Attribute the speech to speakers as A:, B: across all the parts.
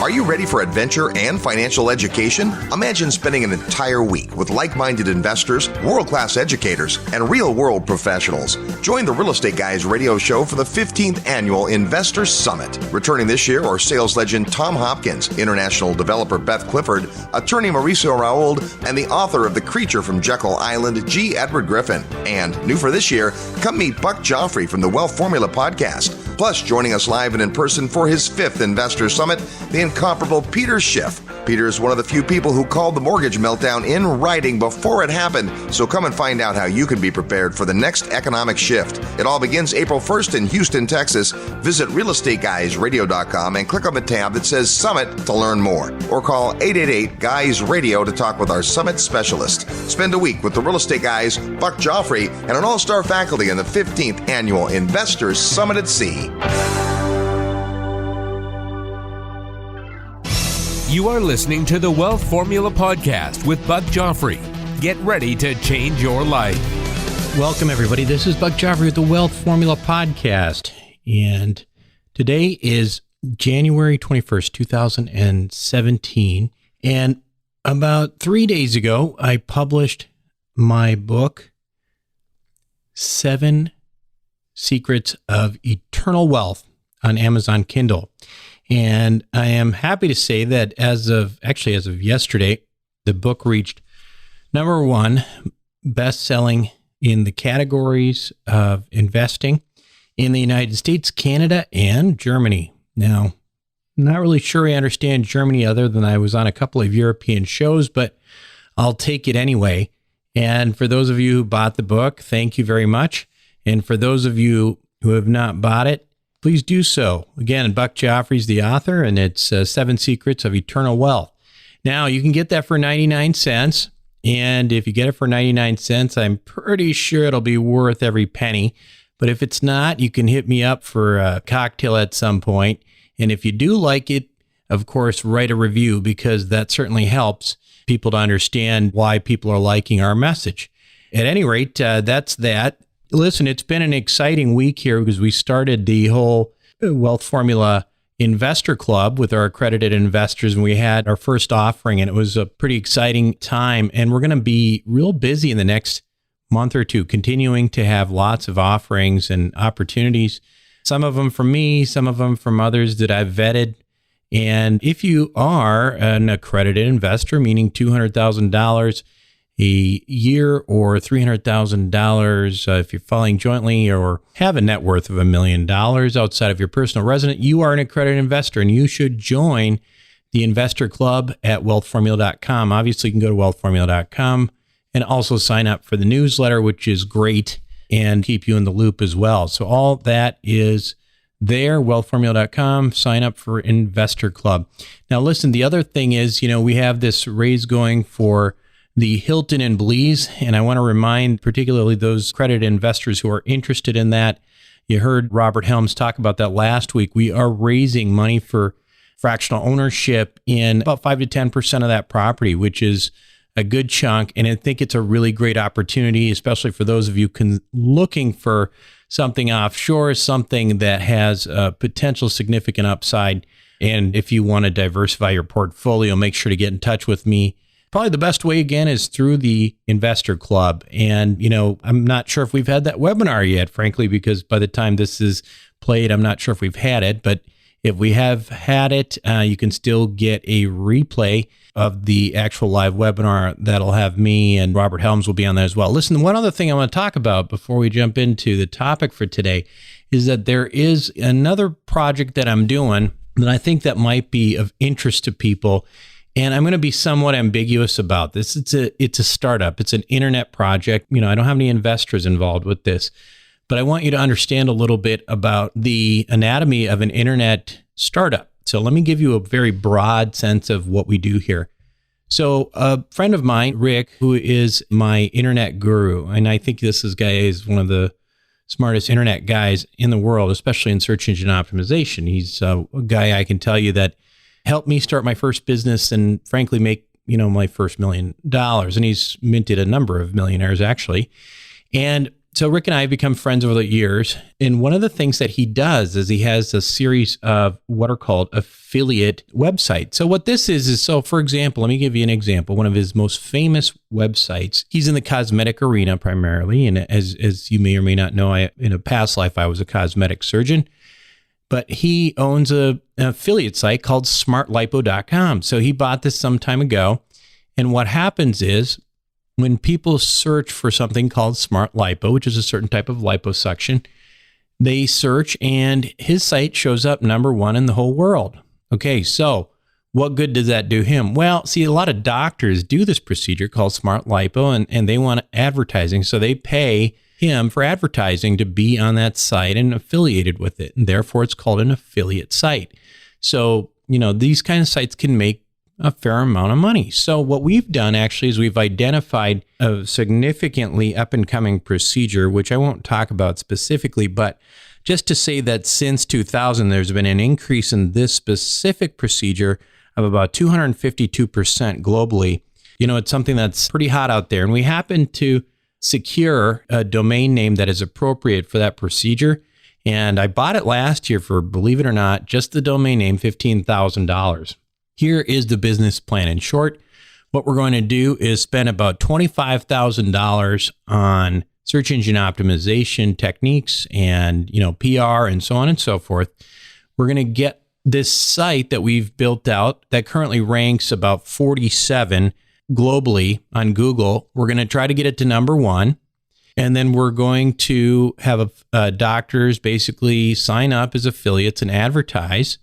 A: Are you ready for adventure and financial education? Imagine spending an entire week with like-minded investors, world-class educators, and real-world professionals. Join the Real Estate Guys radio show for the 15th Annual Investor Summit. Returning this year are sales legend Tom Hopkins, international developer Beth Clifford, attorney Mauricio Raould, and the author of The Creature from Jekyll Island, G. Edward Griffin. And new for this year, come meet Buck Joffrey from the Wealth Formula podcast. Plus, joining us live and in person for his 5th Investor Summit, the incomparable Peter Schiff. Peter is one of the few people who called the mortgage meltdown in writing before it happened, so come and find out how you can be prepared for the next economic shift. It all begins April 1st in Houston, Texas. Visit realestateguysradio.com and click on the tab that says Summit to learn more, or call 888-GUYS-RADIO to talk with our Summit specialist. Spend a week with the Real Estate Guys, Buck Joffrey, and an all-star faculty in the 15th Annual Investors Summit at Sea.
B: You are listening to the Wealth Formula Podcast with Buck Joffrey. Get ready to change your life.
C: Welcome, everybody. This is Buck Joffrey with the Wealth Formula Podcast. And today is January 21st, 2017. And about 3 days ago, I published my book, 7 Secrets of Eternal Wealth, on Amazon Kindle. And I am happy to say that as of yesterday, the book reached number 1 best-selling in the categories of investing in the United States, Canada, and Germany. Now, I'm not really sure I understand Germany other than I was on a couple of European shows, but I'll take it anyway. And for those of you who bought the book, thank you very much. And for those of you who have not bought it, please do so. Again, Buck Joffrey's the author, and it's 7 Secrets of Eternal Wealth. Now, you can get that for 99 cents. And if you get it for 99 cents, I'm pretty sure it'll be worth every penny. But if it's not, you can hit me up for a cocktail at some point. And if you do like it, of course, write a review, because that certainly helps people to understand why people are liking our message. At any rate, that's that. Listen, it's been an exciting week here because we started the whole Wealth Formula Investor Club with our accredited investors, and we had our first offering, and it was a pretty exciting time. And we're going to be real busy in the next month or two, continuing to have lots of offerings and opportunities, some of them from me, some of them from others that I've vetted. And if you are an accredited investor, meaning $200,000 a year or $300,000 if you're filing jointly, or have a net worth of $1 million outside of your personal residence, you are an accredited investor, and you should join the Investor Club at wealthformula.com. Obviously, you can go to wealthformula.com and also sign up for the newsletter, which is great, and keep you in the loop as well. So all that is there, wealthformula.com, sign up for Investor Club. Now, listen, the other thing is, we have this raise going for the Hilton in Belize, and I want to remind particularly those accredited investors who are interested in that. You heard Robert Helms talk about that last week. We are raising money for fractional ownership in about 5 to 10% of that property, which is a good chunk. And I think it's a really great opportunity, especially for those of you looking for something offshore, something that has a potential significant upside. And if you want to diversify your portfolio, make sure to get in touch with me. Probably the best way, again, is through the Investor Club. And, I'm not sure if we've had that webinar yet, frankly, because by the time this is played, I'm not sure if we've had it. But if we have had it, you can still get a replay of the actual live webinar that'll have me, and Robert Helms will be on that as well. Listen, one other thing I want to talk about before we jump into the topic for today is that there is another project that I'm doing that I think that might be of interest to people. And I'm going to be somewhat ambiguous about this. It's a startup. It's an internet project. I don't have any investors involved with this, but I want you to understand a little bit about the anatomy of an internet startup. So let me give you a very broad sense of what we do here. So a friend of mine, Rick, who is my internet guru, and I think this guy is one of the smartest internet guys in the world, especially in search engine optimization. He's a guy I can tell you that helped me start my first business and frankly make, my first $1 million. And he's minted a number of millionaires actually. And So Rick and I have become friends over the years. And one of the things that he does is he has a series of what are called affiliate websites. So what this is so for example, let me give you an example. One of his most famous websites, he's in the cosmetic arena primarily. And as you may or may not know, in a past life, I was a cosmetic surgeon. But he owns an affiliate site called smartlipo.com. So he bought this some time ago. And what happens is when people search for something called smart lipo, which is a certain type of liposuction, they search and his site shows up number one in the whole world. Okay, so what good does that do him? Well, see, a lot of doctors do this procedure called smart lipo and they want advertising. So they pay him for advertising to be on that site and affiliated with it. And therefore, it's called an affiliate site. So, these kind of sites can make a fair amount of money. So what we've done actually is we've identified a significantly up and coming procedure, which I won't talk about specifically, but just to say that since 2000, there's been an increase in this specific procedure of about 252% globally. It's something that's pretty hot out there. And we happen to secure a domain name that is appropriate for that procedure. And I bought it last year for, believe it or not, just the domain name, $15,000. Here is the business plan. In short, what we're going to do is spend about $25,000 on search engine optimization techniques and, PR and so on and so forth. We're going to get this site that we've built out that currently ranks about 47 globally on Google. We're going to try to get it to number one. And then we're going to have doctors basically sign up as affiliates and advertise.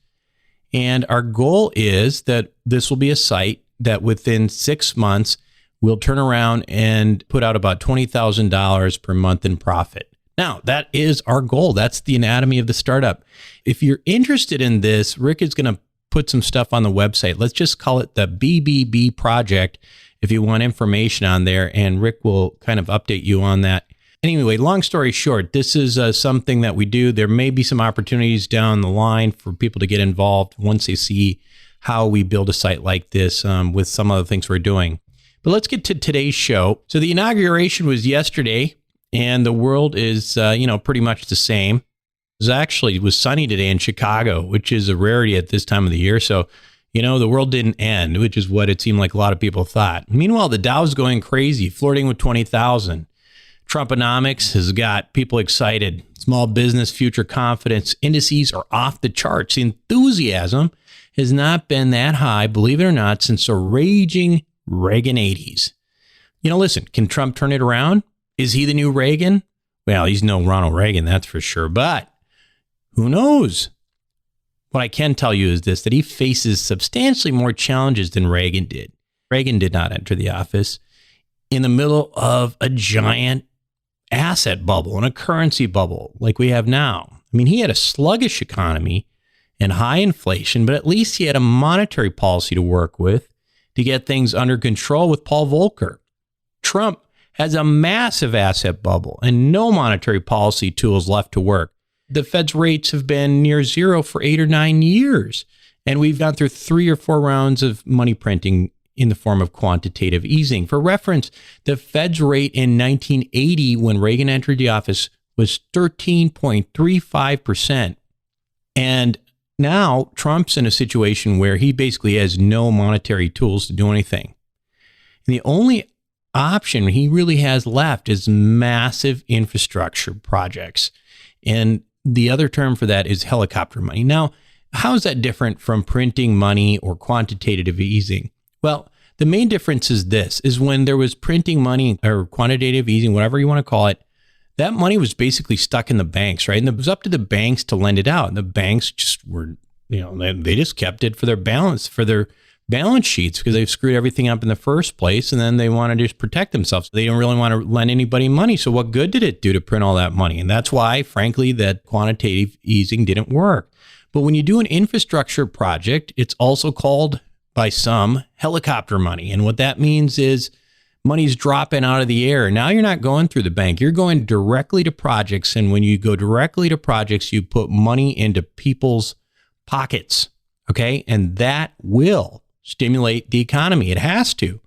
C: And our goal is that this will be a site that within 6 months will turn around and put out about $20,000 per month in profit. Now, that is our goal. That's the anatomy of the startup. If you're interested in this, Rick is going to put some stuff on the website. Let's just call it the BBB project if you want information on there. And Rick will kind of update you on that. Anyway, long story short, this is something that we do. There may be some opportunities down the line for people to get involved once they see how we build a site like this with some of the things we're doing. But let's get to today's show. So the inauguration was yesterday, and the world is, pretty much the same. It was sunny today in Chicago, which is a rarity at this time of the year. So, the world didn't end, which is what it seemed like a lot of people thought. Meanwhile, the Dow's going crazy, flirting with 20,000. Trumponomics has got people excited. Small business future confidence indices are off the charts. The enthusiasm has not been that high, believe it or not, since the raging Reagan 80s. Listen, can Trump turn it around? Is he the new Reagan? Well, he's no Ronald Reagan, that's for sure. But who knows? What I can tell you is this, that he faces substantially more challenges than Reagan did. Reagan did not enter the office in the middle of a giant asset bubble and a currency bubble like we have now. He had a sluggish economy and high inflation, but at least he had a monetary policy to work with to get things under control with Paul Volker. Trump has a massive asset bubble and no monetary policy tools left to work. The Fed's rates have been near zero for 8 or 9 years, and we've gone through 3 or 4 rounds of money printing in the form of quantitative easing. For reference, the Fed's rate in 1980 when Reagan entered the office was 13.35%. And now Trump's in a situation where he basically has no monetary tools to do anything. And the only option he really has left is massive infrastructure projects. And the other term for that is helicopter money. Now, how is that different from printing money or quantitative easing? Well, the main difference is this, is when there was printing money or quantitative easing, whatever you want to call it, that money was basically stuck in the banks, right? And it was up to the banks to lend it out. And the banks just were, they just kept it for their balance sheets because they've screwed everything up in the first place. And then they want to just protect themselves. They don't really want to lend anybody money. So what good did it do to print all that money? And that's why, frankly, that quantitative easing didn't work. But when you do an infrastructure project, it's also called by some helicopter money. And what that means is money's dropping out of the air. Now you're not going through the bank. You're going directly to projects. And when you go directly to projects, you put money into people's pockets. Okay. And that will stimulate the economy. It has to,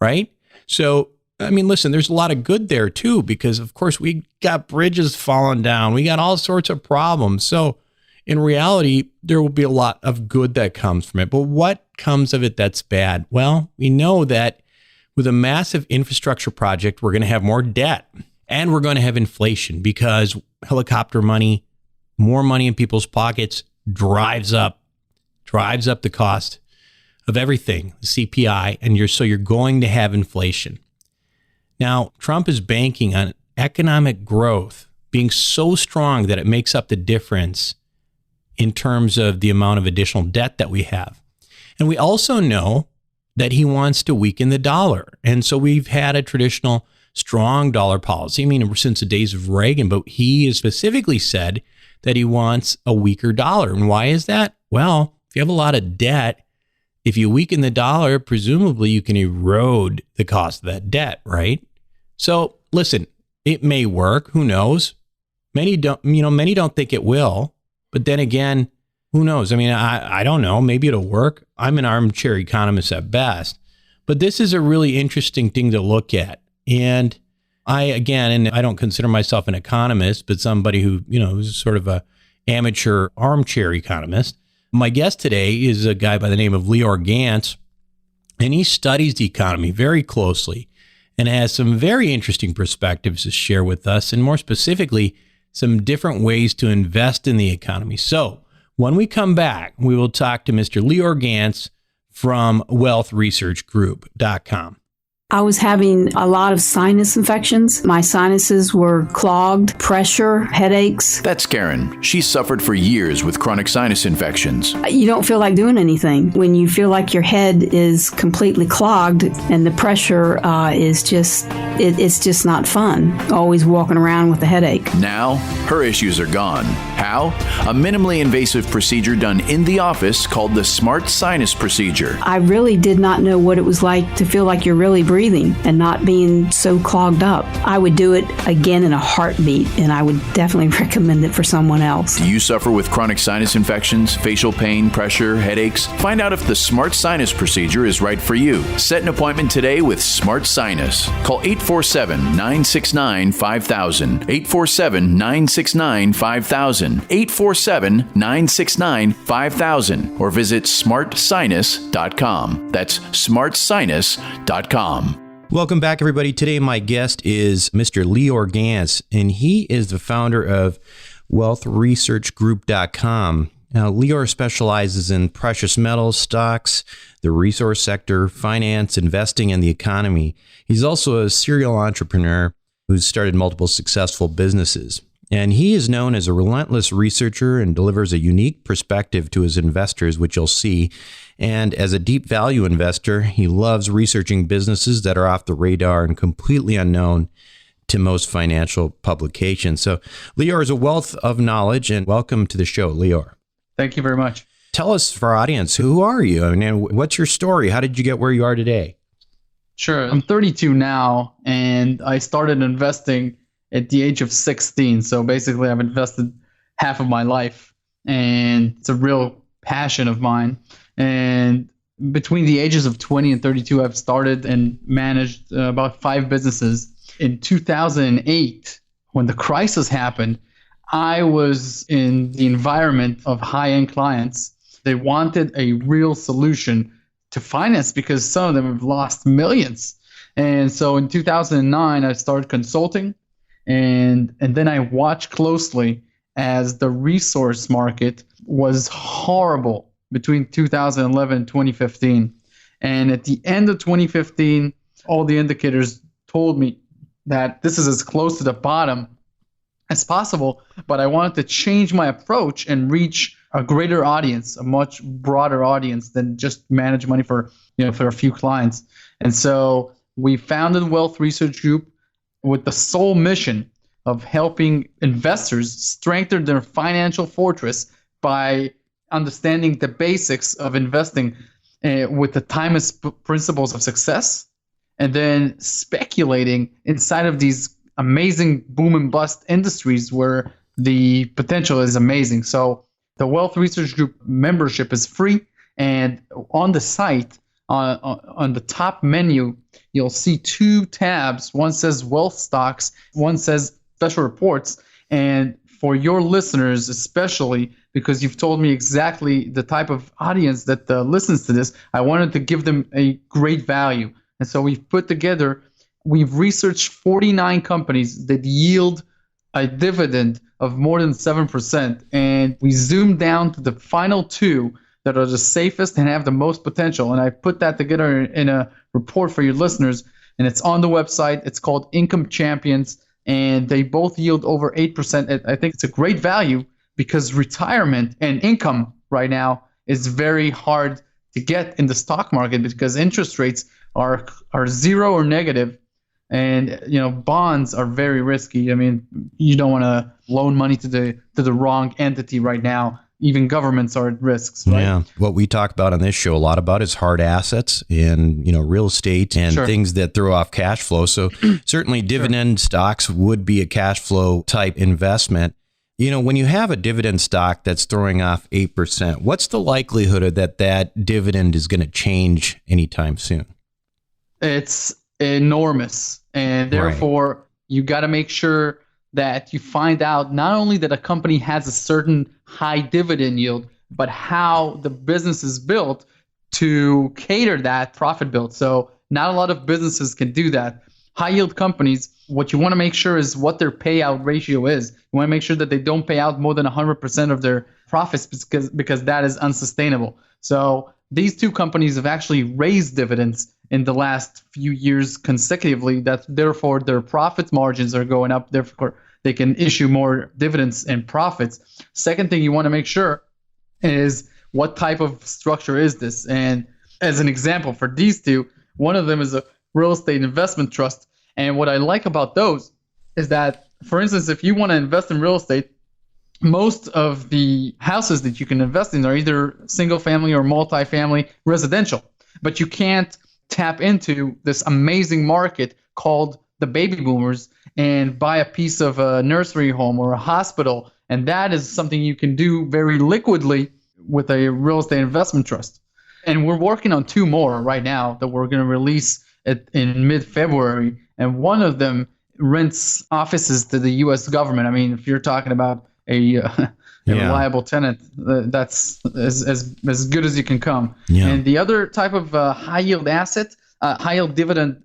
C: right? So I mean, listen, there's a lot of good there too, because of course we got bridges falling down. We got all sorts of problems. So in reality, there will be a lot of good that comes from it. But what comes of it that's bad? Well, we know that with a massive infrastructure project, we're going to have more debt and we're going to have inflation because helicopter money, more money in people's pockets drives up the cost of everything, the CPI, and you're going to have inflation. Now, Trump is banking on economic growth being so strong that it makes up the difference in terms of the amount of additional debt that we have. And we also know that he wants to weaken the dollar. And so we've had a traditional strong dollar policy, I mean, since the days of Reagan, but he has specifically said that he wants a weaker dollar. And why is that? Well, if you have a lot of debt, if you weaken the dollar, presumably you can erode the cost of that debt, right? So listen, it may work. Who knows? Many don't think it will. But then again, who knows? I mean, I don't know. Maybe it'll work. I'm an armchair economist at best. But this is a really interesting thing to look at. And I don't consider myself an economist, but somebody who, is sort of a amateur armchair economist. My guest today is a guy by the name of Lior Gantz, and he studies the economy very closely and has some very interesting perspectives to share with us, and more specifically, some different ways to invest in the economy. So when we come back, we will talk to Mr. Lior Gantz from wealthresearchgroup.com.
D: I was having a lot of sinus infections. My sinuses were clogged, pressure, headaches.
E: That's Karen. She suffered for years with chronic sinus infections.
D: You don't feel like doing anything when you feel like your head is completely clogged and the pressure is just, it's just not fun. Always walking around with a headache.
E: Now, her issues are gone. How? A minimally invasive procedure done in the office called the Smart Sinus procedure.
D: I really did not know what it was like to feel like you're really breathing and not being so clogged up. I would do it again in a heartbeat, and I would definitely recommend it for someone else.
E: Do you suffer with chronic sinus infections, facial pain, pressure, headaches? Find out if the Smart Sinus procedure is right for you. Set an appointment today with Smart Sinus. Call 847-969-5000, 847-969-5000, 847-969-5000, or visit smartsinus.com. That's smartsinus.com.
C: Welcome back, everybody. Today, my guest is Mr. Lior Gantz, and he is the founder of wealthresearchgroup.com. Now, Lior specializes in precious metals, stocks, the resource sector, finance, investing, and the economy. He's also a serial entrepreneur who's started multiple successful businesses. And he is known as a relentless researcher and delivers a unique perspective to his investors, which you'll see. And as a deep value investor, he loves researching businesses that are off the radar and completely unknown to most financial publications. So Lior is a wealth of knowledge, and welcome to the show, Lior.
F: Thank you very much.
C: Tell us, for our audience, who are you? I mean, what's your story? How did you get where you are today?
F: Sure. I'm 32 now, and I started investing at the age of 16. So basically, I've invested half of my life, and it's a real passion of mine. And between the ages of 20 and 32, I've started and managed about 5 businesses. In 2008, when the crisis happened, I was in the environment of high-end clients. They wanted a real solution to finance because some of them have lost millions. And so in 2009, I started consulting. And then I watched closely as the resource market was horrible between 2011 and 2015. And at the end of 2015, all the indicators told me that this is as close to the bottom as possible, but I wanted to change my approach and reach a greater audience, a much broader audience than just manage money for a few clients. And so we founded Wealth Research Group with the sole mission of helping investors strengthen their financial fortress by understanding the basics of investing with the timeless principles of success, and then speculating inside of these amazing boom and bust industries where the potential is amazing. So the Wealth Research Group membership is free, and on the site, on the top menu, you'll see two tabs. One says wealth stocks, one says special reports. And for your listeners, especially because you've told me exactly the type of audience that listens to this, I wanted to give them a great value. And so we've researched 49 companies that yield a dividend of more than 7%. And we zoomed down to the final two that are the safest and have the most potential. And I put that together in a report for your listeners. And it's on the website. It's called Income Champions. And they both yield over 8%. I think it's a great value because retirement and income right now is very hard to get in the stock market because interest rates are zero or negative. And bonds are very risky. I mean, you don't want to loan money to the wrong entity right now. Even governments are at risks, right?
C: Yeah. What we talk about on this show a lot about is hard assets and, real estate and things that throw off cash flow. So certainly dividend stocks would be a cash flow type investment. When you have a dividend stock that's throwing off 8%, what's the likelihood that dividend is going to change anytime soon?
F: It's enormous. And therefore, you got to make sure that you find out not only that a company has a certain high dividend yield, but how the business is built to cater that profit build. So not a lot of businesses can do that. High yield companies, what you want to make sure is what their payout ratio is. You want to make sure that they don't pay out more than 100% of their profits because that is unsustainable. So these two companies have actually raised dividends in the last few years consecutively. Therefore, their profit margins are going up. Therefore, they can issue more dividends and profits. Second thing you want to make sure is what type of structure is this? And as an example for these two, one of them is a real estate investment trust. And what I like about those is that, for instance, if you want to invest in real estate, most of the houses that you can invest in are either single family or multifamily residential, but you can't tap into this amazing market called the baby boomers and buy a piece of a nursery home or a hospital. And that is something you can do very liquidly with a real estate investment trust. And we're working on two more right now that we're going to release in mid-February. And one of them rents offices to the US government. I mean, if you're talking about a reliable tenant, that's as good as you can come. Yeah. And the other type of high yield asset, high yield dividend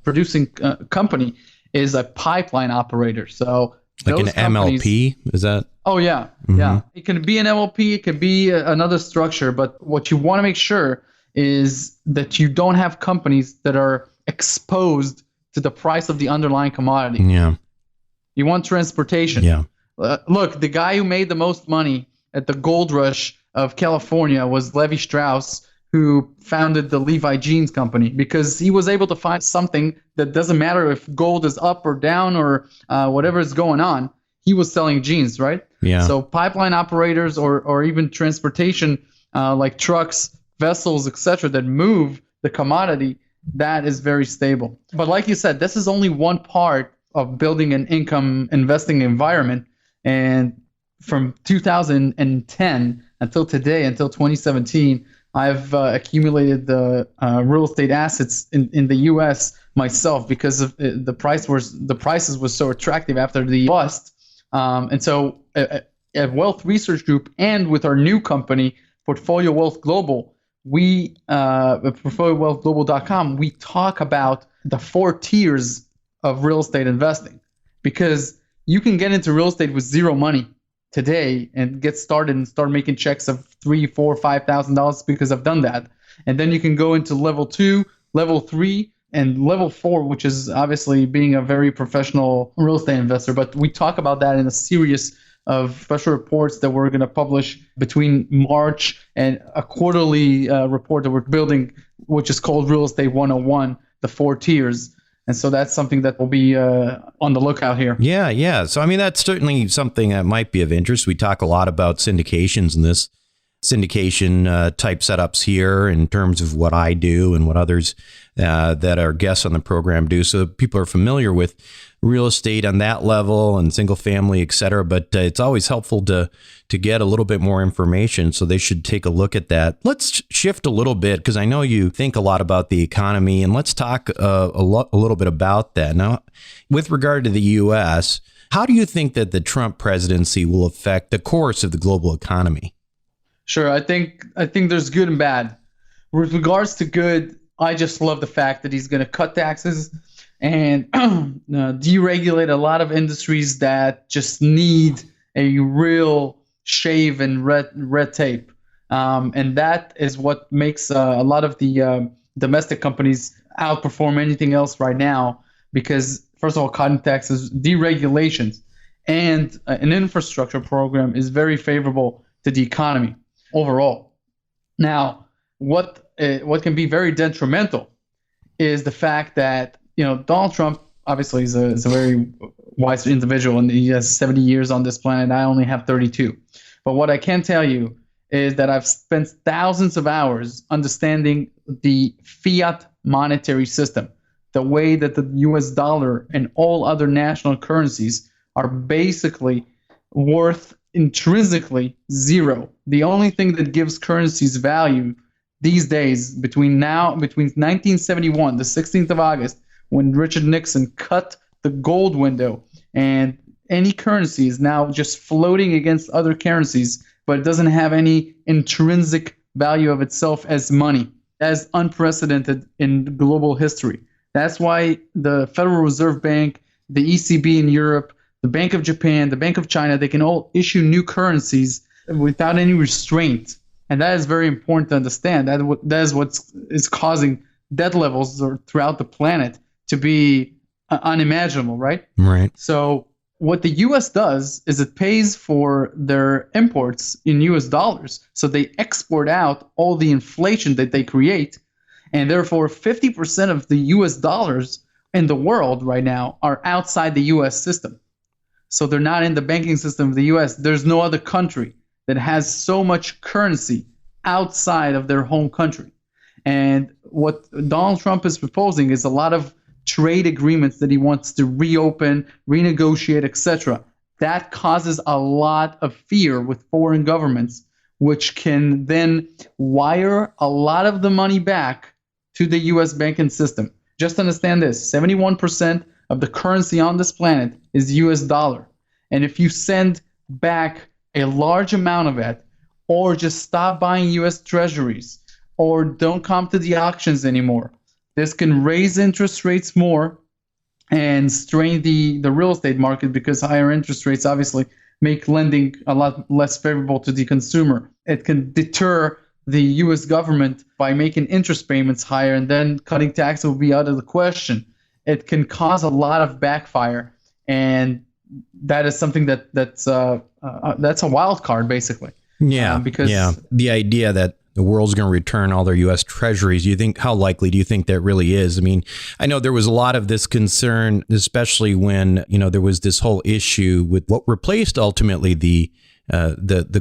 F: producing company is a pipeline operator. So
C: like an MLP, is that?
F: Oh yeah, yeah. It can be an MLP, it can be another structure, but what you want to make sure is that you don't have companies that are exposed to the price of the underlying commodity.
C: Yeah.
F: You want transportation.
C: Yeah.
F: Look, the guy who made the most money at the gold rush of California was Levi Strauss, who founded the Levi Jeans Company, because he was able to find something that doesn't matter if gold is up or down or whatever is going on. He was selling jeans, right?
C: Yeah.
F: So pipeline operators or even transportation like trucks, vessels, etc., that move the commodity, that is very stable. But like you said, this is only one part of building an income investing environment. And from 2010 until today, until 2017, I've accumulated the real estate assets in the U.S. myself because of the prices were so attractive after the bust. And so at Wealth Research Group and with our new company, Portfolio Wealth Global, PortfolioWealthGlobal.com, we talk about the 4 tiers of real estate investing, because you can get into real estate with zero money today and get started and start making checks of $3,000, $4,000, $5,000 because I've done that. And then you can go into level 2, level 3, and level 4, which is obviously being a very professional real estate investor. But we talk about that in a series of special reports that we're going to publish between March and a quarterly report that we're building, which is called Real Estate 101, the 4 tiers. And so that's something that will be on the lookout here.
C: Yeah. So, I mean, that's certainly something that might be of interest. We talk a lot about syndications in this syndication type setups here in terms of what I do and what others that are guests on the program do. So people are familiar with real estate on that level and single family, et cetera. But it's always helpful to get a little bit more information. So they should take a look at that. Let's shift a little bit because I know you think a lot about the economy, and let's talk a little bit about that. Now, with regard to the U.S., how do you think that the Trump presidency will affect the course of the global economy?
F: Sure. I think there's good and bad. With regards to good, I just love the fact that he's going to cut taxes and deregulate a lot of industries that just need a real shave and red tape. And that is what makes a lot of the domestic companies outperform anything else right now because, first of all, cutting taxes, deregulations, and an infrastructure program is very favorable to the economy overall. Now, what can be very detrimental is the fact that Donald Trump obviously is a very wise individual, and he has 70 years on this planet. I only have 32. But what I can tell you is that I've spent thousands of hours understanding the fiat monetary system, the way that the US dollar and all other national currencies are basically worth intrinsically zero. The only thing that gives currencies value these days between 1971, the 16th of August, when Richard Nixon cut the gold window, and any currency is now just floating against other currencies, but it doesn't have any intrinsic value of itself as money. That's unprecedented in global history. That's why the Federal Reserve Bank, the ECB in Europe, the Bank of Japan, the Bank of China, they can all issue new currencies without any restraint. And that is very important to understand. That is what is causing debt levels throughout the planet to be unimaginable, right?
C: Right.
F: So what the U.S. does is it pays for their imports in U.S. dollars. So they export out all the inflation that they create. And therefore, 50% of the U.S. dollars in the world right now are outside the U.S. system. So they're not in the banking system of the U.S. There's no other country that has so much currency outside of their home country. And what Donald Trump is proposing is a lot of trade agreements that he wants to reopen, renegotiate, etc. That causes a lot of fear with foreign governments, which can then wire a lot of the money back to the U.S. banking system. Just understand this, 71% of the currency on this planet is U.S. dollar. And if you send back a large amount of it, or just stop buying U.S. Treasuries, or don't come to the auctions anymore, this can raise interest rates more and strain the real estate market because higher interest rates obviously make lending a lot less favorable to the consumer. It can deter the U.S. government by making interest payments higher, and then cutting taxes will be out of the question. It can cause a lot of backfire, and that is something that's a wild card, basically.
C: Yeah,
F: because
C: the idea that the world's going to return all their U.S. Treasuries, how likely do you think that really is? I mean, I know there was a lot of this concern, especially when, there was this whole issue with what replaced ultimately the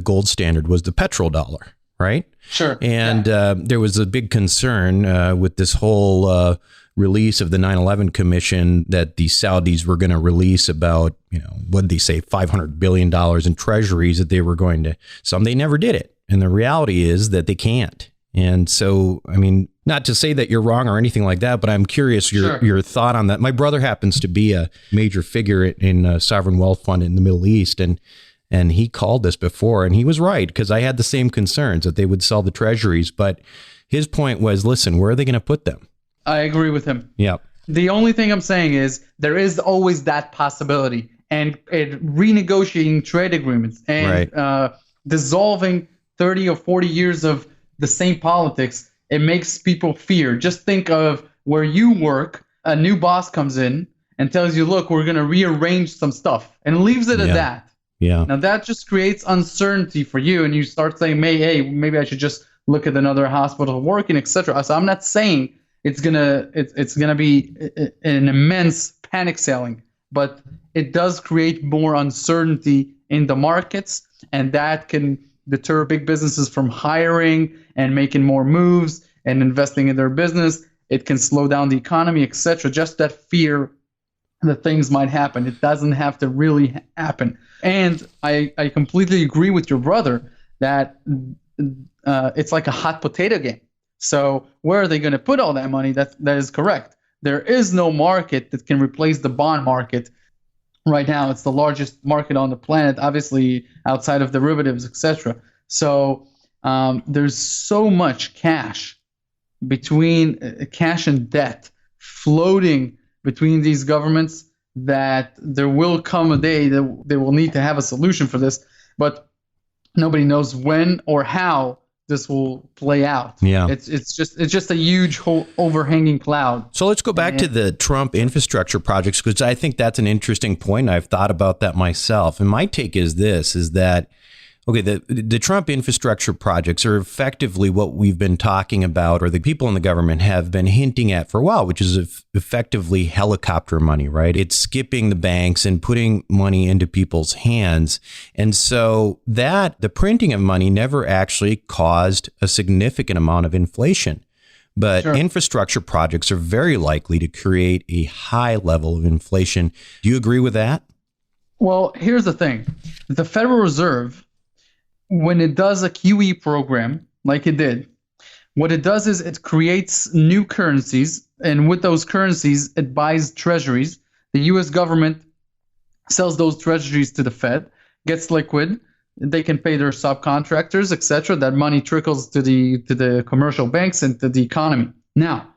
C: gold standard was the petrodollar, right?
F: Sure.
C: And there was a big concern with this whole release of the 9/11 Commission that the Saudis were going to release about, what did they say, $500 billion in treasuries that they were going to, they never did it. And the reality is that they can't. And so, I mean, not to say that you're wrong or anything like that, but I'm curious your thought on that. My brother happens to be a major figure in a sovereign wealth fund in the Middle East. And he called this before, and he was right, because I had the same concerns that they would sell the treasuries. But his point was, listen, where are they going to put them?
F: I agree with him.
C: Yeah.
F: The only thing I'm saying is there is always that possibility. And renegotiating trade agreements and dissolving 30 or 40 years of the same politics, it makes people fear. Just think of where you work, a new boss comes in and tells you, look, we're going to rearrange some stuff, and leaves it at that.
C: Yeah.
F: Now that just creates uncertainty for you, and you start saying, hey, maybe I should just look at another hospital working, etc. So I'm not saying it's gonna be an immense panic selling, but it does create more uncertainty in the markets, and that can deter big businesses from hiring and making more moves and investing in their business. It can slow down the economy, etc. Just that fear that things might happen. It doesn't have to really happen. And I completely agree with your brother that it's like a hot potato game. So where are they going to put all that money? That is correct. There is no market that can replace the bond market. Right now, it's the largest market on the planet, obviously outside of derivatives, etc. So there's so much cash between cash and debt floating between these governments that there will come a day that they will need to have a solution for this, but nobody knows when or how this will play out.
C: Yeah.
F: It's just a huge overhanging cloud.
C: So let's go back to the Trump infrastructure projects, because I think that's an interesting point. I've thought about that myself. And my take is this, is that, okay, the Trump infrastructure projects are effectively what we've been talking about, or the people in the government have been hinting at for a while, which is effectively helicopter money, right? It's skipping the banks and putting money into people's hands. And so the printing of money never actually caused a significant amount of inflation. But sure, infrastructure projects are very likely to create a high level of inflation. Do you agree with that?
F: Well, here's the thing. The Federal Reserve, when it does a QE program like it did, what it does is it creates new currencies, and with those currencies, it buys treasuries. The U.S. government sells those treasuries to the Fed, gets liquid. They can pay their subcontractors, etc. That money trickles to the commercial banks and to the economy. Now,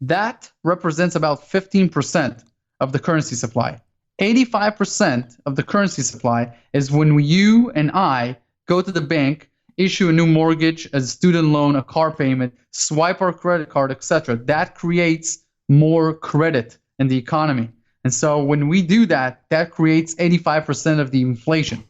F: that represents about 15% of the currency supply. 85% of the currency supply is when you and I go to the bank, issue a new mortgage, a student loan, a car payment, swipe our credit card, etc. That creates more credit in the economy. And so when we do that, that creates 85% of the inflation.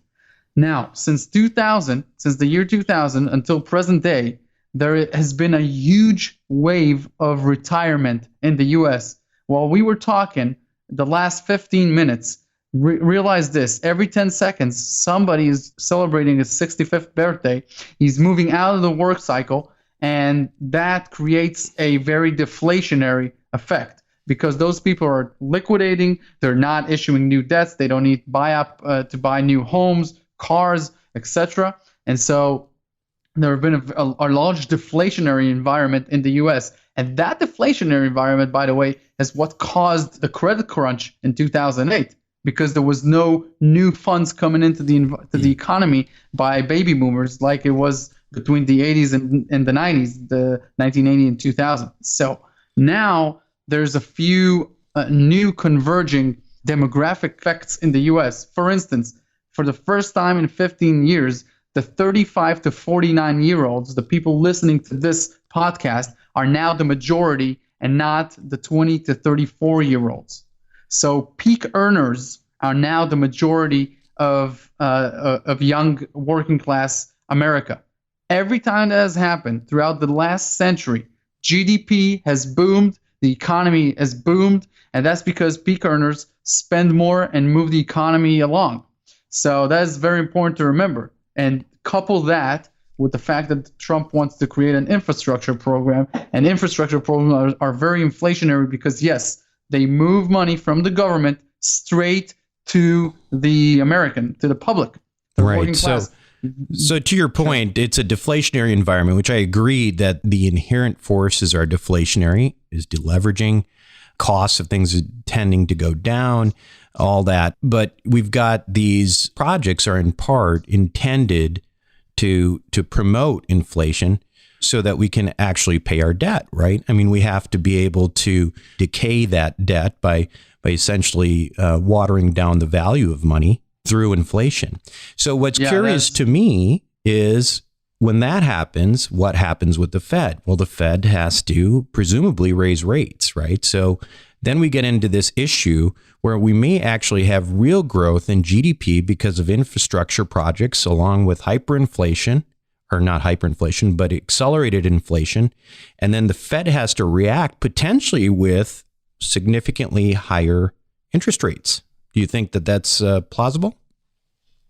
F: Now, since the year 2000 until present day, there has been a huge wave of retirement in the U.S. While we were talking the last 15 minutes, realize this: every 10 seconds, somebody is celebrating his 65th birthday. He's moving out of the work cycle, and that creates a very deflationary effect because those people are liquidating. They're not issuing new debts. They don't need to buy new homes, cars, etc. And so there have been a large deflationary environment in the U.S. And that deflationary environment, by the way, is what caused the credit crunch in 2008. Because there was no new funds coming into the economy by baby boomers like it was between the 80s and the 90s, the 1980 and 2000. So now there's a few new converging demographic effects in the U.S. For instance, for the first time in 15 years, the 35 to 49-year-olds, the people listening to this podcast, are now the majority and not the 20 to 34-year-olds. So peak earners are now the majority of young working class America. Every time that has happened throughout the last century, GDP has boomed, the economy has boomed, and that's because peak earners spend more and move the economy along. So that is very important to remember. And couple that with the fact that Trump wants to create an infrastructure program, and infrastructure programs are very inflationary because, yes, they move money from the government straight to the American, to the public, the working class.
C: So to your point, it's a deflationary environment, which I agree that the inherent forces are deflationary, is deleveraging, costs of things tending to go down, all that. But we've got these projects are in part intended to promote inflation so that we can actually pay our debt, right? I mean, we have to be able to decay that debt by essentially watering down the value of money through inflation. So what's curious to me is when that happens, what happens with the Fed? Well, the Fed has to presumably raise rates, right? So then we get into this issue where we may actually have real growth in GDP because of infrastructure projects along with hyperinflation, or not hyperinflation, but accelerated inflation. And then the Fed has to react potentially with significantly higher interest rates. Do you think that that's plausible?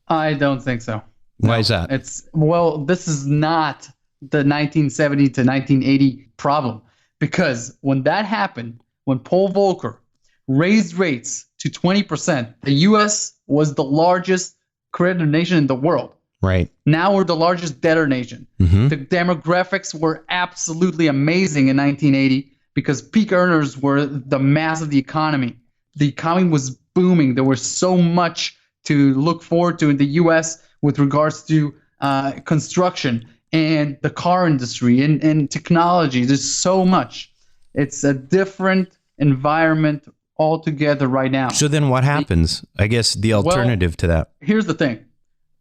F: I don't think so.
C: Why is that?
F: This is not the 1970 to 1980 problem, because when that happened, when Paul Volker raised rates to 20%, the U.S. was the largest creditor nation in the world.
C: Right.
F: Now we're the largest debtor nation. The demographics were absolutely amazing in 1980 because peak earners were the mass of the economy. The economy was booming. There was so much to look forward to in the U.S. with regards to construction and the car industry and technology. There's so much. It's a different environment altogether right now.
C: So then what happens? I guess the alternative to that.
F: Here's the thing.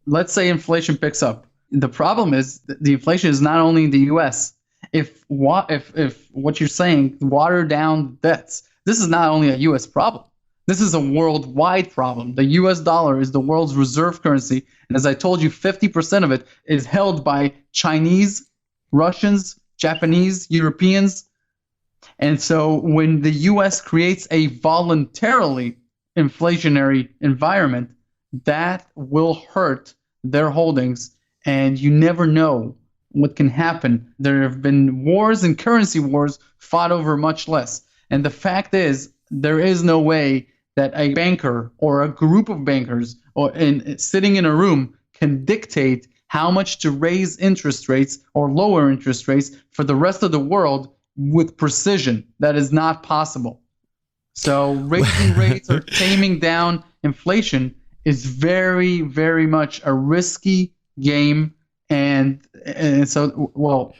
F: Let's say inflation picks up. The problem is the inflation is not only in the U.S. If what you're saying, water down debts, this is not only a U.S. problem. This is a worldwide problem. The U.S. dollar is the world's reserve currency. And as I told you, 50% of it is held by Chinese, Russians, Japanese, Europeans. And so when the U.S. creates a voluntarily inflationary environment, that will hurt their holdings. And you never know what can happen. There have been wars and currency wars fought over much less. And the fact is, there is no way that a banker or a group of bankers sitting in a room can dictate how much to raise interest rates or lower interest rates for the rest of the world with precision. That is not possible. So raising rates or taming down inflation is very, very much a risky game. And so, well,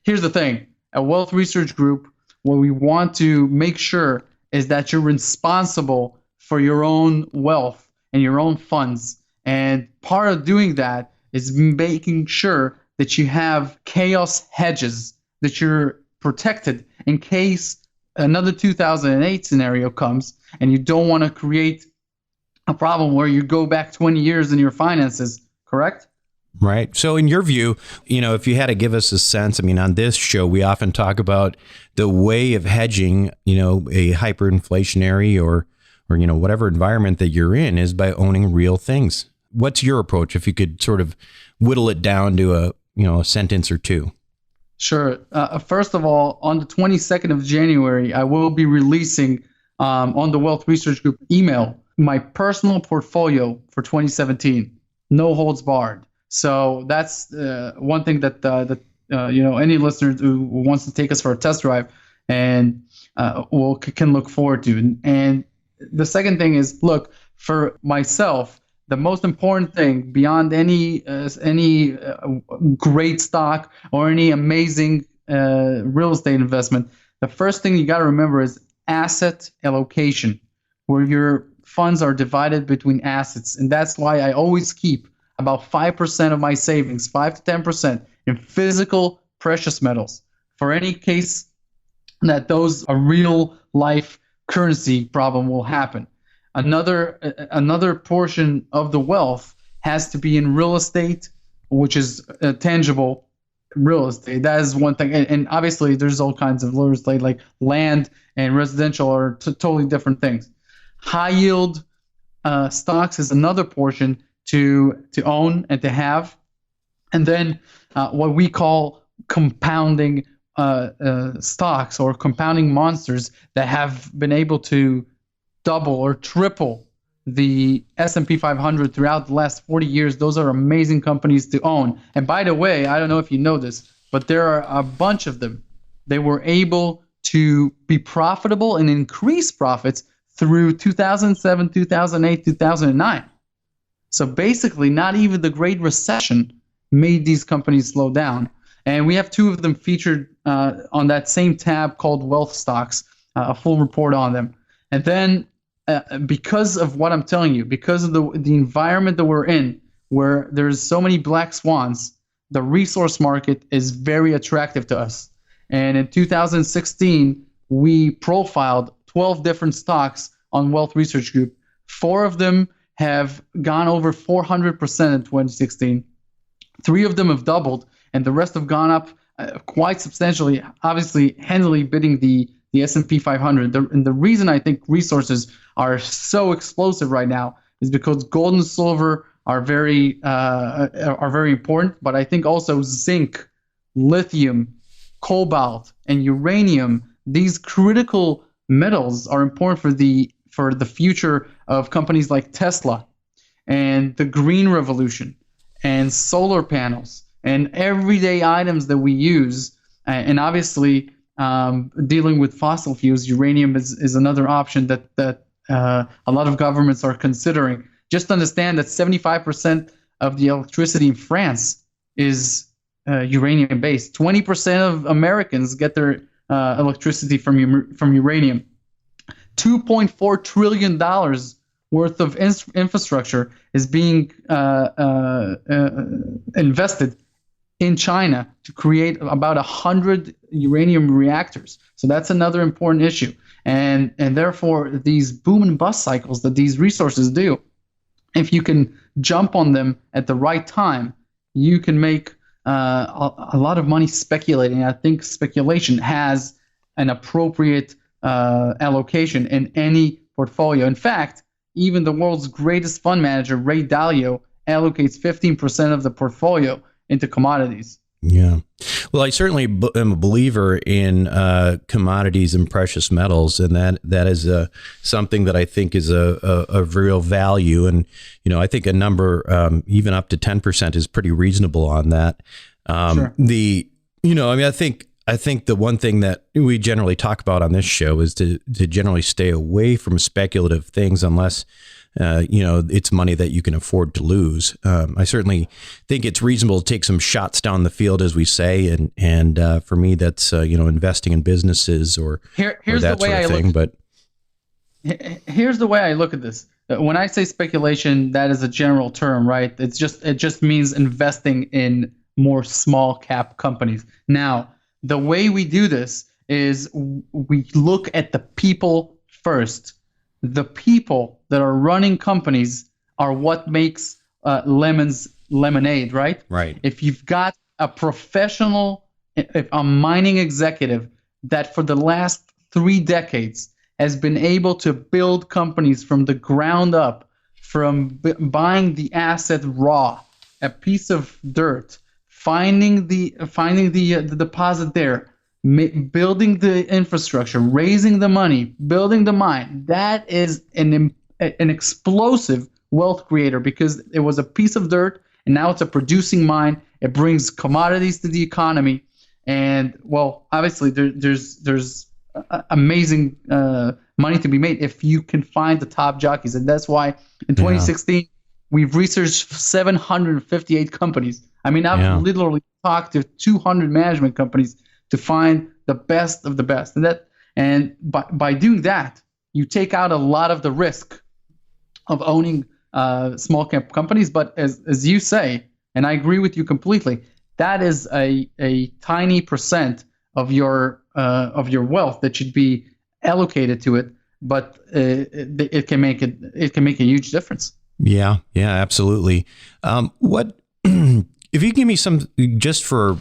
F: here's the thing. At Wealth Research Group, what we want to make sure is that you're responsible for your own wealth and your own funds. And part of doing that is making sure that you have chaos hedges, that you're protected in case another 2008 scenario comes and you don't want to create a problem where you go back 20 years in your finances, correct?
C: Right. So in your view, if you had to give us a sense, on this show, we often talk about the way of hedging, a hyperinflationary or whatever environment that you're in is by owning real things. What's your approach, if you could sort of whittle it down to a sentence or two?
F: Sure. First of all, on the 22nd of January, I will be releasing on the Wealth Research Group email my personal portfolio for 2017, no holds barred. So that's one thing that any listener who wants to take us for a test drive and can look forward to. And the second thing is, look, for myself, the most important thing beyond any great stock or any amazing real estate investment, the first thing you got to remember is asset allocation, where your funds are divided between assets. And that's why I always keep about 5% of my savings, 5 to 10%, in physical precious metals, for any case that a real life currency problem will happen. Another portion of the wealth has to be in real estate, which is tangible real estate. That is one thing. And obviously, there's all kinds of real estate, like land and residential are totally different things. High yield stocks is another portion to own and to have. And then what we call compounding stocks or compounding monsters that have been able to double or triple the S&P 500 throughout the last 40 years. Those are amazing companies to own. And by the way, I don't know if you know this, but there are a bunch of them. They were able to be profitable and increase profits through 2007, 2008, 2009. So basically, not even the Great Recession made these companies slow down. And we have two of them featured on that same tab called Wealth Stocks, a full report on them. And then because of what I'm telling you, because of the environment that we're in, where there's so many black swans, the resource market is very attractive to us. And in 2016, we profiled 12 different stocks on Wealth Research Group. 4 of them have gone over 400% in 2016. 3 of them have doubled, and the rest have gone up quite substantially, obviously handily beating the S&P 500. And the reason I think resources are so explosive right now is because gold and silver are very important. But I think also zinc, lithium, cobalt, and uranium, these critical metals are important for the future of companies like Tesla and the green revolution and solar panels and everyday items that we use. And obviously, dealing with fossil fuels, uranium is another option that a lot of governments are considering. Just understand that 75% of the electricity in France is uranium based. 20% of Americans get their electricity from uranium. $2.4 trillion worth of infrastructure is being invested in China to create about 100 uranium reactors. So that's another important issue. And therefore, these boom and bust cycles that these resources do, if you can jump on them at the right time, you can make a lot of money speculating. I think speculation has an appropriate allocation in any portfolio. In fact, even the world's greatest fund manager, Ray Dalio, allocates 15% of the portfolio into commodities.
C: Yeah. Well, I certainly am a believer in commodities and precious metals, and that is something that I think is a real value. And, I think a number, even up to 10% is pretty reasonable on that.
F: Sure.
C: I think the one thing that we generally talk about on this show is to generally stay away from speculative things unless, it's money that you can afford to lose. I certainly think it's reasonable to take some shots down the field, as we say. And for me, that's, investing in businesses or that sort of thing. But
F: here's the way I look at this. When I say speculation, that is a general term, right? It just means investing in more small cap companies. Now, the way we do this is we look at the people first. The people that are running companies are what makes lemons lemonade, right?
C: Right.
F: If you've got a professional, a mining executive that for the last 3 decades has been able to build companies from the ground up, from buying the asset raw, a piece of dirt, finding the deposit there, building the infrastructure, raising the money, building the mine. That is an explosive wealth creator because it was a piece of dirt and now it's a producing mine. It brings commodities to the economy, and well, obviously there's amazing money to be made if you can find the top jockeys, and that's why in 2016 we've researched 758 companies. I mean, I've literally talked to 200 management companies to find the best of the best. And by doing that, you take out a lot of the risk of owning small cap companies. But as you say, and I agree with you completely, that is a tiny percent of your wealth that should be allocated to it. But it can make a huge difference.
C: Yeah, absolutely. What? If you give me some, just for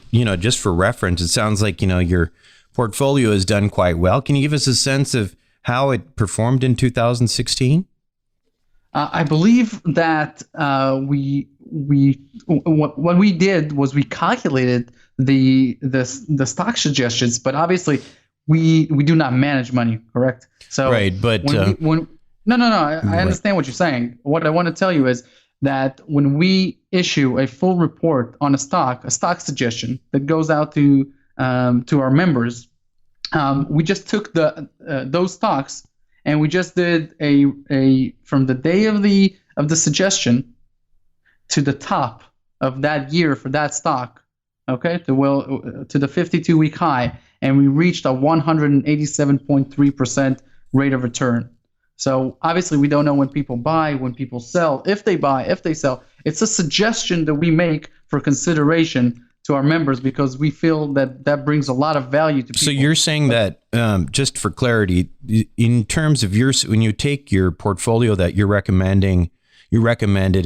C: reference, it sounds like, your portfolio has done quite well. Can you give us a sense of how it performed in 2016?
F: I believe that what we did was we calculated the stock suggestions, but obviously we do not manage money, correct? So
C: right, but
F: I understand what you're saying. What I want to tell you is that when we issue a full report on a stock suggestion that goes out to our members, we just took those stocks and we just did a from the day of the suggestion to the top of that year for that stock, okay, to the 52-week high, and we reached a 187.3% rate of return. So obviously we don't know when people buy, when people sell, if they buy, if they sell. It's a suggestion that we make for consideration to our members because we feel that brings a lot of value to people.
C: So you're saying that, just for clarity, in terms of when you take your portfolio that you recommended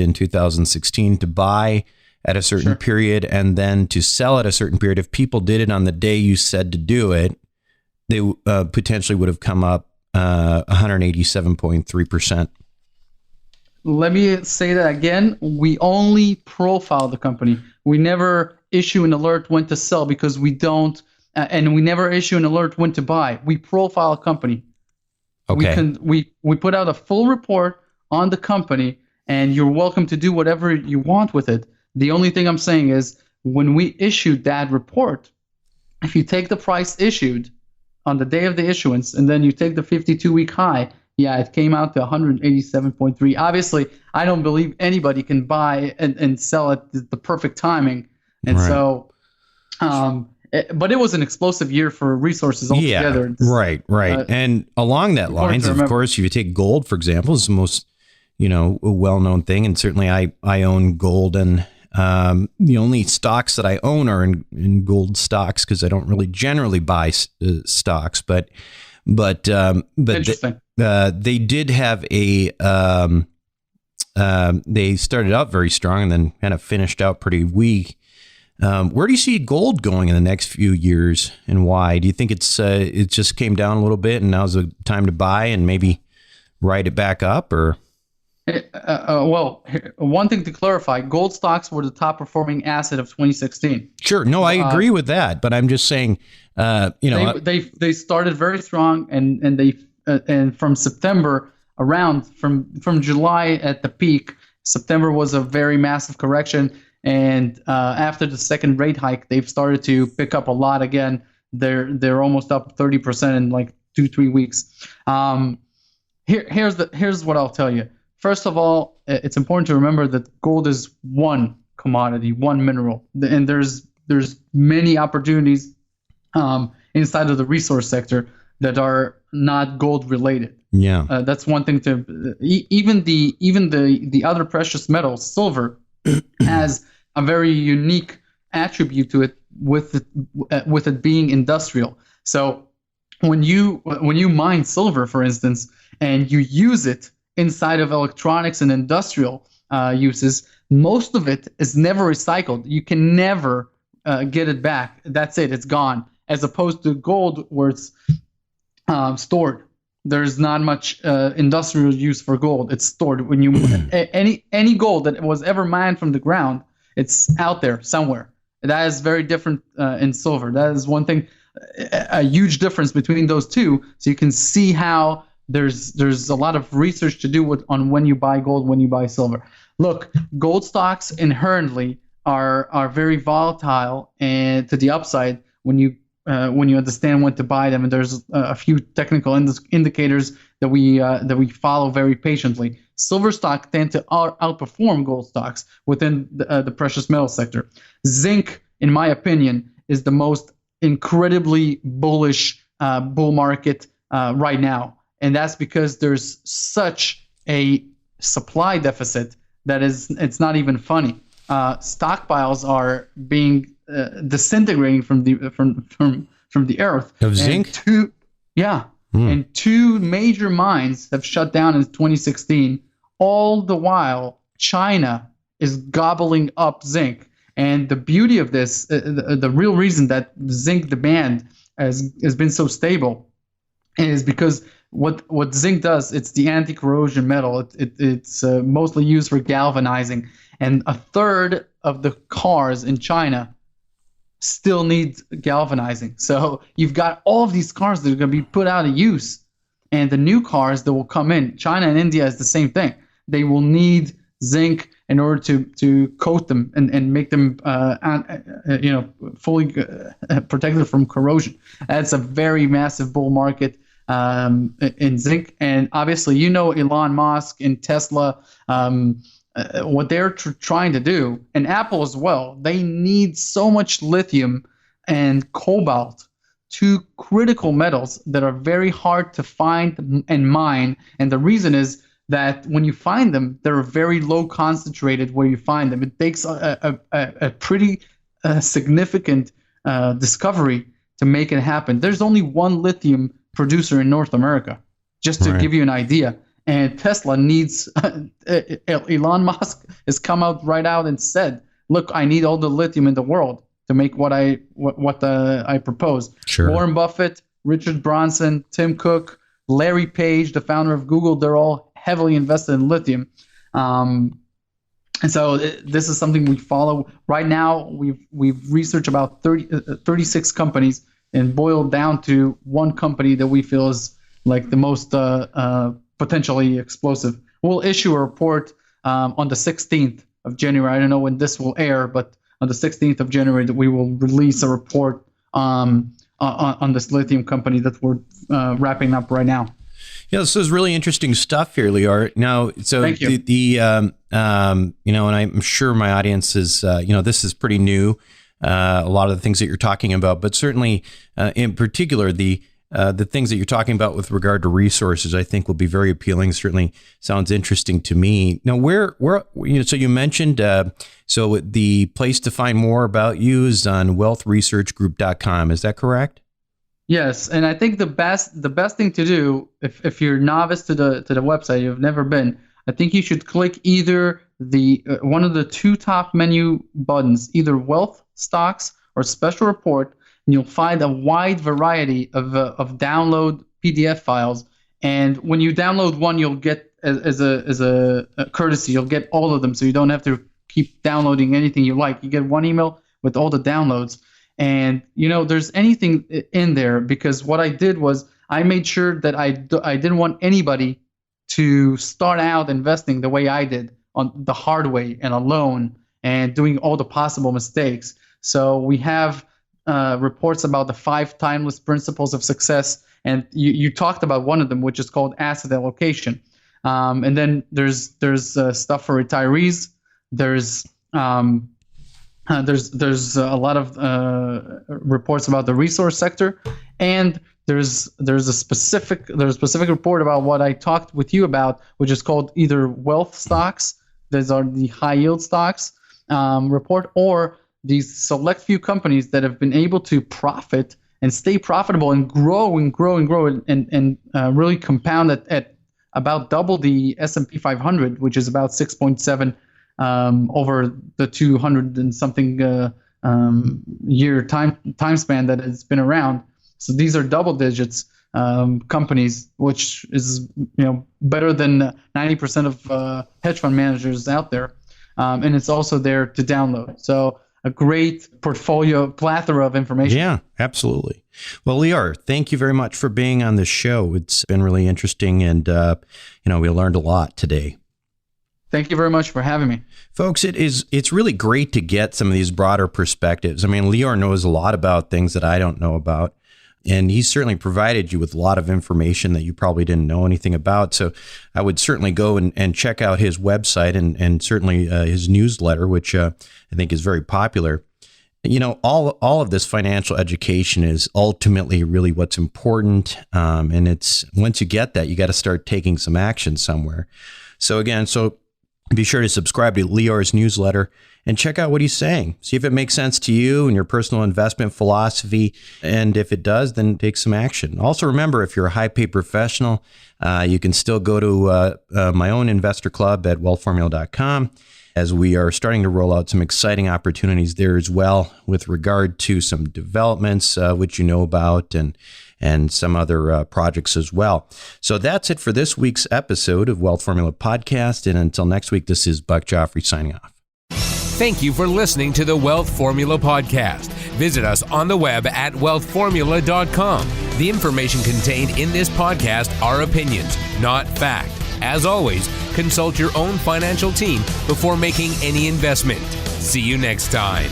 C: in 2016 to buy at a certain period and then to sell at a certain period, if people did it on the day you said to do it, they potentially would have come up 187.3%.
F: let me say that again. We only profile the company. We never issue an alert when to sell because we don't, and we never issue an alert when to buy. We profile a company.
C: Okay.
F: We put out a full report on the company, and you're welcome to do whatever you want with it. The only thing I'm saying is when we issued that report, if you take the price issued on the day of the issuance and then you take the 52-week high, yeah, it came out to 187.3. Obviously, I don't believe anybody can buy and sell at the perfect timing. And so, but it was an explosive year for resources altogether.
C: Yeah, right. And along that lines, of course, if you take gold, for example, is the most, well-known thing. And certainly I own gold, and the only stocks that I own are in gold stocks because I don't really generally buy stocks. But
F: Interesting.
C: They did have they started out very strong and then kind of finished out pretty weak. Where do you see gold going in the next few years, and why? Do you think it just came down a little bit and now's the time to buy and maybe ride it back up, or?
F: Well, one thing to clarify, gold stocks were the top performing asset of 2016.
C: Sure. No, I agree with that, but I'm just saying,
F: they started very strong, and from September from July at the peak, September was a very massive correction. And after the second rate hike, they've started to pick up a lot again. They're almost up 30% in like 2-3 weeks. Here's what I'll tell you. First of all, it's important to remember that gold is one commodity, one mineral, and there's many opportunities inside of the resource sector that are not gold related.
C: Yeah,
F: that's one thing to even the other precious metals, silver, has a very unique attribute to it with it being industrial. So when you mine silver, for instance, and you use it inside of electronics and industrial uses, most of it is never recycled. You can never get it back. That's it. It's gone. As opposed to gold, where it's stored. There's not much industrial use for gold. It's stored. When you any gold that was ever mined from the ground, it's out there somewhere. That is very different in silver. That is one thing, a huge difference between those two. So you can see how there's a lot of research to do on when you buy gold, when you buy silver. Look, gold stocks inherently are very volatile and to the upside when you understand when to buy them. And there's a few technical indicators that we follow very patiently. Silver stocks tend to outperform gold stocks within the precious metal sector. Zinc, in my opinion, is the most incredibly bullish bull market right now. And that's because there's such a supply deficit that it's not even funny. Stockpiles are being disintegrating from the earth.
C: Of zinc?
F: And two major mines have shut down in 2016. All the while, China is gobbling up zinc. And the beauty of this, the real reason that zinc demand has been so stable, is because what zinc does, it's the anti-corrosion metal. It's mostly used for galvanizing, and a third of the cars in China still need galvanizing. So you've got all of these cars that are going to be put out of use, and the new cars that will come in, China and India is the same thing. They will need zinc in order to coat them and make them fully protected from corrosion. That's a very massive bull market in zinc. And obviously, Elon Musk and Tesla, what they're trying to do, and Apple as well, they need so much lithium and cobalt, two critical metals that are very hard to find and mine. And the reason is that when you find them, they're very low concentrated where you find them. It takes a pretty significant discovery to make it happen. There's only one lithium producer in North America, just to give you an idea. And Tesla needs, Elon Musk has come out and said, look, I need all the lithium in the world to make what I propose.
C: Sure.
F: Warren Buffett, Richard Branson, Tim Cook, Larry Page, the founder of Google, they're all heavily invested in lithium. And so this is something we follow. Right now, we've researched about 36 companies and boiled down to one company that we feel is like the most potentially explosive. We'll issue a report on the 16th of January. I don't know when this will air, but on the 16th of January, that we will release a report on this lithium company that we're wrapping up right now.
C: Yeah, this is really interesting stuff here, Lior. Now, so
F: Thank you.
C: And I'm sure my audience is, this is pretty new. A lot of the things that you're talking about, but certainly, in particular, the things that you're talking about with regard to resources, I think will be very appealing. Certainly sounds interesting to me. Now, so you mentioned, so the place to find more about you is on wealthresearchgroup.com. Is that correct?
F: Yes, and I think the best thing to do if you're novice to the website, you've never been, I think you should click either the one of the two top menu buttons, either Wealth Stocks or Special Report, and you'll find a wide variety of download PDF files. And when you download one, you'll get as a courtesy, you'll get all of them, so you don't have to keep downloading anything you like. You get one email with all the downloads. And, there's anything in there, because what I did was I made sure that I didn't want anybody to start out investing the way I did, on the hard way and alone and doing all the possible mistakes. So we have reports about the 5 timeless principles of success. And you talked about one of them, which is called asset allocation. And then there's stuff for retirees. There's a lot of reports about the resource sector, and there's a specific report about what I talked with you about, which is called either wealth stocks. Those are the high yield stocks report, or these select few companies that have been able to profit and stay profitable and grow and really compound at about double the S&P 500, which is about 6.7. Over the 200 and something year time span that it's been around. So these are double digits companies, which is better than 90% of hedge fund managers out there, and it's also there to download. So a great portfolio plethora of information.
C: Yeah, absolutely. Well, Lior, thank you very much for being on the show. It's been really interesting, and we learned a lot today.
F: Thank you very much for having me.
C: Folks, it's really great to get some of these broader perspectives. I mean, Lior knows a lot about things that I don't know about, and he's certainly provided you with a lot of information that you probably didn't know anything about. So I would certainly go and check out his website and certainly his newsletter, which I think is very popular. All of this financial education is ultimately really what's important. And it's once you get that, you got to start taking some action somewhere. So be sure to subscribe to Lior's newsletter and check out what he's saying. See if it makes sense to you and your personal investment philosophy. And if it does, then take some action. Also, remember, if you're a high paid professional, you can still go to my own investor club at wealthformula.com, as we are starting to roll out some exciting opportunities there as well with regard to some developments, which you know about, and some other projects as well. So that's it for this week's episode of Wealth Formula Podcast. And until next week, this is Buck Joffrey signing off.
B: Thank you for listening to the Wealth Formula Podcast. Visit us on the web at wealthformula.com. The information contained in this podcast are opinions, not fact. As always, consult your own financial team before making any investment. See you next time.